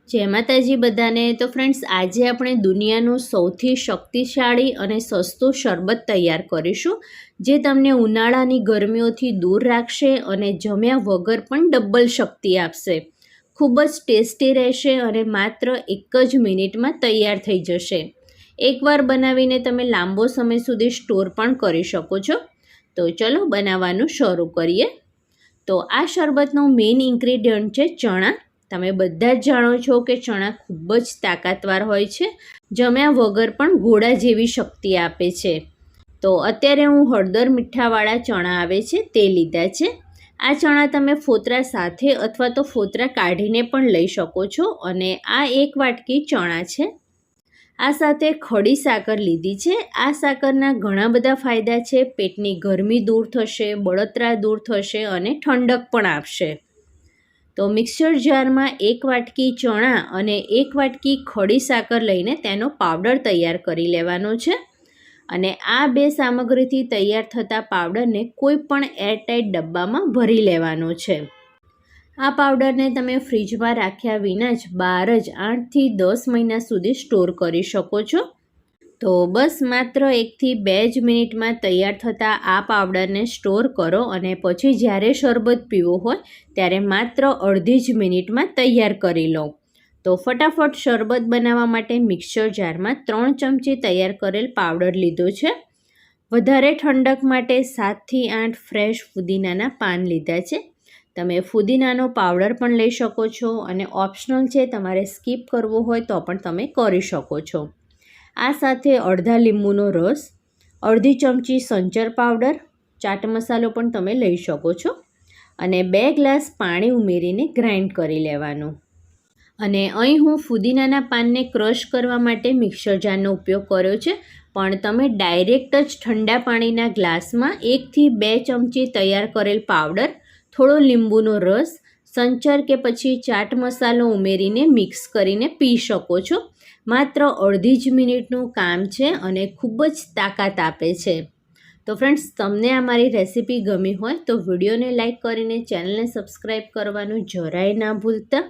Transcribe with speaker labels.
Speaker 1: જય માતાજી બધાને। તો ફ્રેન્ડ્સ, આજે આપણે દુનિયાનું સૌથી શક્તિશાળી અને સસ્તું શરબત તૈયાર કરીશું, જે તમને ઉનાળાની ગરમીઓથી દૂર રાખશે અને જમ્યા વગર પણ ડબલ શક્તિ આપશે। ખૂબ જ ટેસ્ટી રહેશે અને માત્ર 1 જ મિનિટમાં તૈયાર થઈ જશે। એકવાર બનાવીને તમે લાંબો સમય સુધી સ્ટોર પણ કરી શકો છો। તો ચલો બનાવવાનું શરૂ કરીએ। તો આ શરબતનો મેઇન ઇન્ગ્રેડિયન્ટ છે ચણા। તમે બધા જ જાણો છો કે ચણા ખૂબ જ તાકાતવાર હોય છે, જમ્યા વગર પણ ઘોડા જેવી શક્તિ આપે છે। તો અત્યારે હું હળદર મીઠાવાળા ચણા આવે છે તે લીધા છે। આ ચણા તમે ફોતરા સાથે અથવા તો ફોતરા કાઢીને પણ લઈ શકો છો। અને આ 1 વાટકી ચણા છે। આ સાથે ખડી સાકર લીધી છે। આ સાકરના ઘણા બધા ફાયદા છે। પેટની ગરમી દૂર થશે, બળતરા દૂર થશે અને ઠંડક પણ આપશે। તો મિક્સર જારમાં 1 વાટકી ચણા અને 1 વાટકી ખડી સાકર લઈને તેનો પાવડર તૈયાર કરી લેવાનો છે। અને આ 2 સામગ્રીથી તૈયાર થતા પાવડરને કોઈ પણ એરટાઇટ ડબ્બામાં ભરી લેવાનો છે। આ પાવડરને તમે ફ્રીજમાં રાખ્યા વિના જ બહાર જ 8 થી 10 મહિના સુધી સ્ટોર કરી શકો છો। તો બસ માત્ર 1 થી 2 જ મિનિટમાં તૈયાર થતા આ પાવડરને સ્ટોર કરો અને પછી જ્યારે શરબત પીવો હોય ત્યારે માત્ર અડધી જ મિનિટમાં તૈયાર કરી લો। તો ફટાફટ શરબત બનાવવા માટે મિક્સર જારમાં 3 ચમચી તૈયાર કરેલ પાવડર લીધો છે। વધારે ઠંડક માટે 7 થી 8 ફ્રેશ ફુદીનાના પાન લીધા છે। તમે ફુદીનાનો પાવડર પણ લઈ શકો છો અને ઓપ્શનલ છે, તમારે સ્કીપ કરવો હોય તો પણ તમે કરી શકો છો। આ સાથે અડધા લીંબુનો રસ, અડધી ચમચી સંચર પાવડર, ચાટ મસાલો પણ તમે લઈ શકો છો અને 2 ગ્લાસ પાણી ઉમેરીને ગ્રાઇન્ડ કરી લેવાનું। અને અહીં હું ફુદીનાના પાનને ક્રશ કરવા માટે મિક્સર જારનો ઉપયોગ કર્યો છે, પણ તમે ડાયરેક્ટ જ ઠંડા પાણીના ગ્લાસમાં 1 થી 2 ચમચી તૈયાર કરેલ પાવડર, થોડો લીંબુનો રસ, સંચર કે પછી ચાટ મસાલો ઉમેરીને મિક્સ કરીને પી શકો છો। માત્ર અડધી જ મિનિટનું કામ છે અને ખૂબ જ તાકાત આપે છે। તો ફ્રેન્ડ્સ, તમને આ મારી રેસીપી ગમી હોય તો વિડીયોને લાઇક કરીને ચેનલને સબસ્ક્રાઈબ કરવાનું જરાય ના ભૂલતા।